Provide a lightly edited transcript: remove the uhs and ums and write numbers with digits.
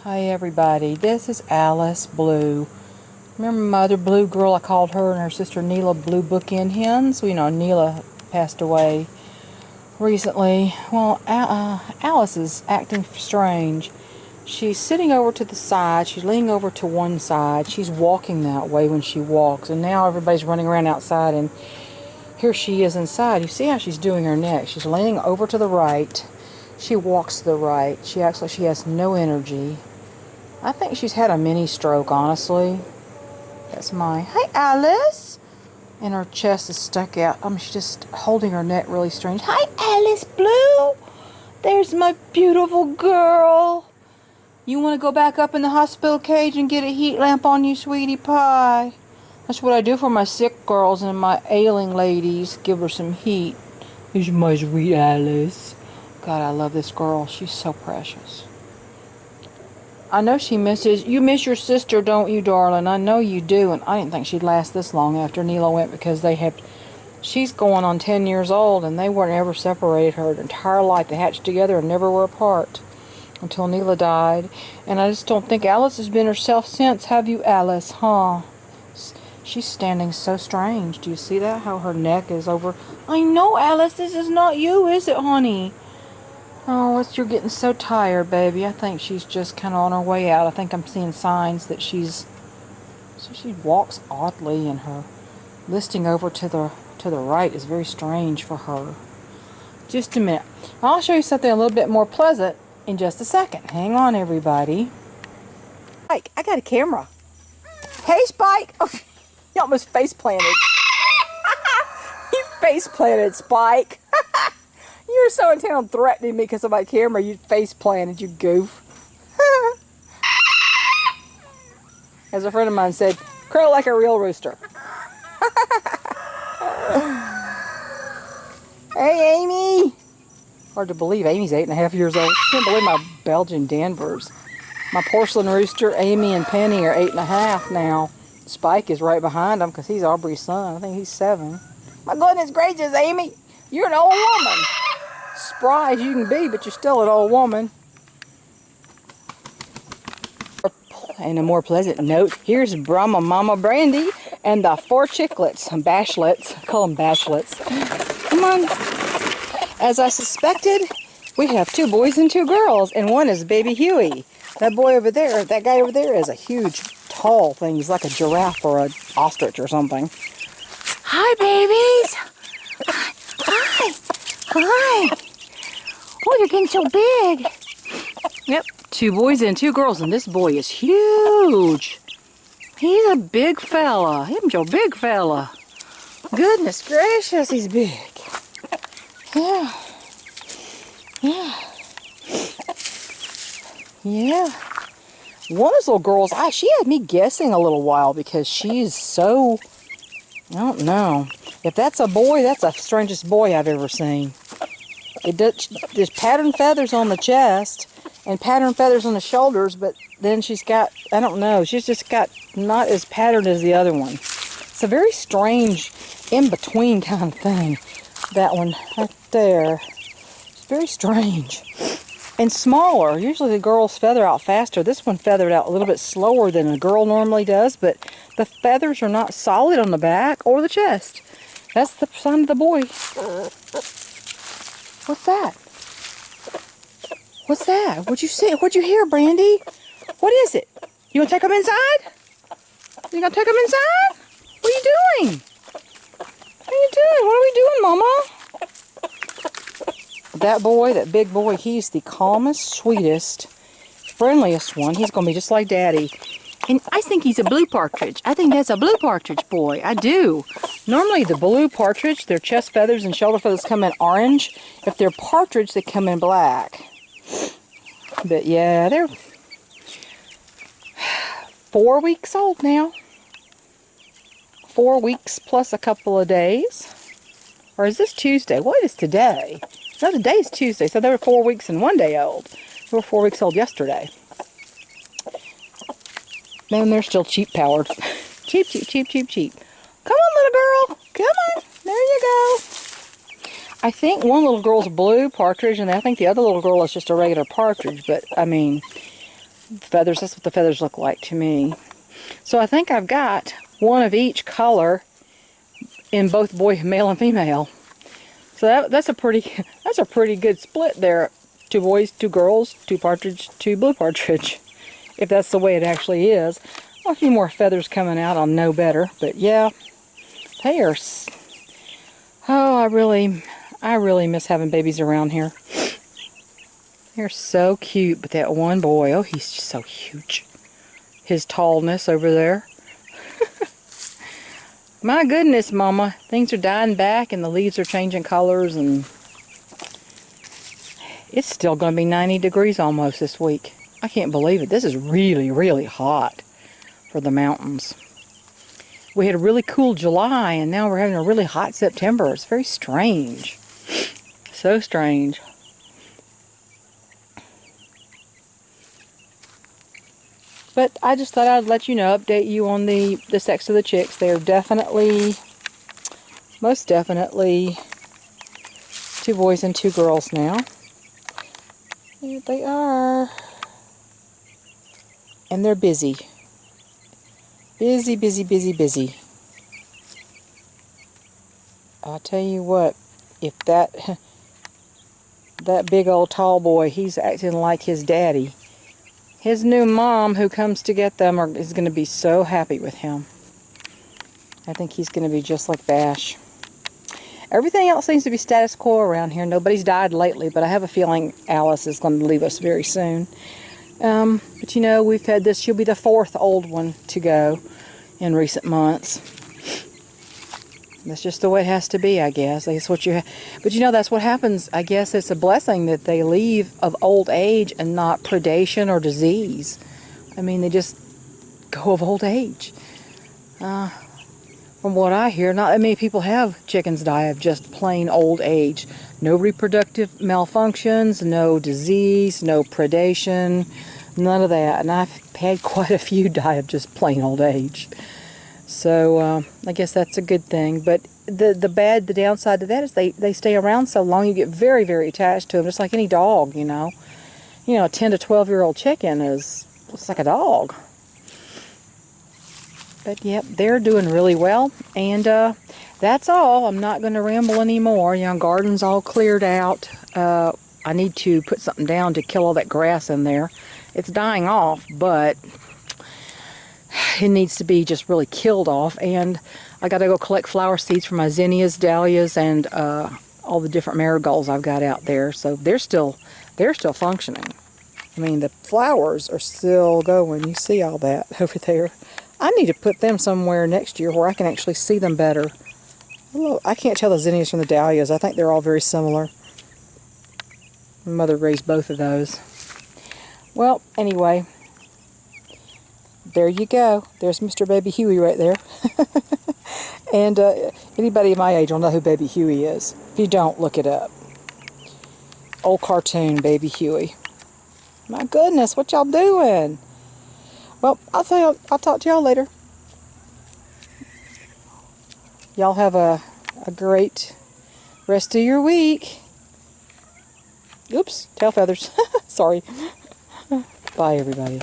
Hi everybody, this is Alice Blue. Remember my other blue girl? I called her and her sister Neela Blue Bookend Hens. You know, Neela passed away recently. Well, Alice is acting strange. She's sitting over to the side. She's leaning over to one side. She's walking that way when she walks. And now everybody's running around outside and here she is inside. You see how she's doing her neck. She's leaning over to the right. She walks to the right. She acts like she has no energy. I think she's had a mini stroke, honestly. That's my, hi Alice! And her chest is stuck out. She's just holding her neck really strange. Hi Alice Blue! There's my beautiful girl! You want to go back up in the hospital cage and get a heat lamp on you, sweetie pie? That's what I do for my sick girls and my ailing ladies. Give her some heat. Here's my sweet Alice. God, I love this girl. She's so precious. I know she misses, you miss your sister, don't you, darling? I know you do, and I didn't think she'd last this long after Neela went because she's going on 10 years old, and they weren't ever separated her entire life. They hatched together and never were apart until Neela died, and I just don't think Alice has been herself since. Have you, Alice, huh? She's standing so strange. Do you see that? How her neck is over? I know, Alice, this is not you, is it, honey? Oh, you're getting so tired, baby. I think she's just kind of on her way out. I think I'm seeing signs that she walks oddly, and her listing over to the right is very strange for her. Just a minute. I'll show you something a little bit more pleasant in just a second. Hang on, everybody. Spike, I got a camera. Hey, Spike. Oh, you almost face planted. You face planted, Spike. You were so intent on threatening me because of my camera, you face planted, you goof. As a friend of mine said, crow like a real rooster. Hey, Amy! Hard to believe, Amy's 8.5 years old. I can't believe my Belgian D'Anvers. My porcelain rooster, Amy and Penny, are 8.5 now. Spike is right behind them because he's Aubrey's son. I think he's 7. My goodness gracious, Amy! You're an old woman! Spry as you can be, but you're still an old woman. And a more pleasant note, here's Brahma Mama Brandy and the 4 chicklets, bashlets. I call them bashlets. Come on. As I suspected, we have 2 boys and 2 girls, and one is baby Huey. That boy over there, that guy over there is a huge, tall thing. He's like a giraffe or an ostrich or something. Hi, babies. Hi. Hi. Oh, you're getting so big. Yep, 2 boys and 2 girls, and this boy is huge. He's a big fella. He's a big fella. Goodness gracious, he's big. Yeah. Yeah. Yeah. One of those little girls, she had me guessing a little while because she's so, I don't know. If that's a boy, that's the strangest boy I've ever seen. There's patterned feathers on the chest and patterned feathers on the shoulders, but then she's got, I don't know, she's just got not as patterned as the other one. It's a very strange in-between kind of thing, that one right there. It's very strange. And smaller. Usually the girls feather out faster. This one feathered out a little bit slower than a girl normally does, but the feathers are not solid on the back or the chest. That's the sign of the boy. What's that? What's that? What'd you see? What'd you hear, Brandy? What is it? You gonna take them inside? You gonna take them inside? What are you doing? What are you doing? What are we doing, Mama? That boy, that big boy, he's the calmest, sweetest, friendliest one. He's gonna be just like Daddy. And I think he's a blue partridge. I think that's a blue partridge boy. I do. Normally the blue partridge, their chest feathers and shoulder feathers come in orange. If they're partridge, they come in black. But yeah, they're 4 weeks old now. 4 weeks plus a couple of days. Or is this Tuesday? What is today? No, today is Tuesday, so they were 4 weeks and 1 day old. They were 4 weeks old yesterday. Man, they're still cheap powered. Cheap, cheap, cheap, cheap, cheap. Come on, little girl. Come on. There you go. I think one little girl's a blue partridge, and I think the other little girl is just a regular partridge. But, I mean, feathers. That's what the feathers look like to me. So I think I've got one of each color in both male and female. So that's a pretty good split there. 2 boys, 2 girls, 2 partridge, 2 blue partridge. If that's the way it actually is. A few more feathers coming out, I'll know better. But yeah, they are. Oh, I really miss having babies around here. They're so cute. But that one boy, oh, he's just so huge. His tallness over there. My goodness, Mama. Things are dying back and the leaves are changing colors, and it's still going to be 90 degrees almost this week. I can't believe it. This is really, really hot for the mountains. We had a really cool July, and now we're having a really hot September. It's very strange. So strange. But I just thought I'd let you know, update you on the sex of the chicks. They're definitely, most definitely, 2 boys and 2 girls now. Here they are. And they're busy. Busy, busy, busy, busy. I'll tell you what, if that big old tall boy, he's acting like his daddy. His new mom who comes to get them is going to be so happy with him. I think he's going to be just like Bash. Everything else seems to be status quo around here. Nobody's died lately, but I have a feeling Alice is going to leave us very soon. But you know, we've had this, she'll be the 4th old one to go in recent months. That's just the way it has to be, I guess. That's what you but you know, that's what happens. I guess it's a blessing that they leave of old age and not predation or disease. I mean, they just go of old age. From what I hear, not that many people have chickens die of just plain old age. No reproductive malfunctions, no disease, no predation, none of that. And I've had quite a few die of just plain old age. So I guess that's a good thing. But the downside to that is they stay around so long, you get very, very attached to them, just like any dog, you know. You know, a 10 to 12-year-old chicken looks like a dog. But yep, they're doing really well. And that's all. I'm not going to ramble anymore. You know, garden's all cleared out. I need to put something down to kill all that grass in there. It's dying off, but it needs to be just really killed off. And I got to go collect flower seeds for my zinnias, dahlias, and all the different marigolds I've got out there. So they're still functioning. I mean, the flowers are still going. You see all that over there. I need to put them somewhere next year where I can actually see them better. I can't tell the zinnias from the dahlias. I think they're all very similar. My mother raised both of those. Well, anyway, there you go. There's Mr. Baby Huey right there. And anybody my age will know who Baby Huey is. If you don't, look it up. Old cartoon Baby Huey. My goodness, what y'all doing? Well, I'll talk to y'all later. Y'all have a great rest of your week. Oops, tail feathers. Sorry. Bye, everybody.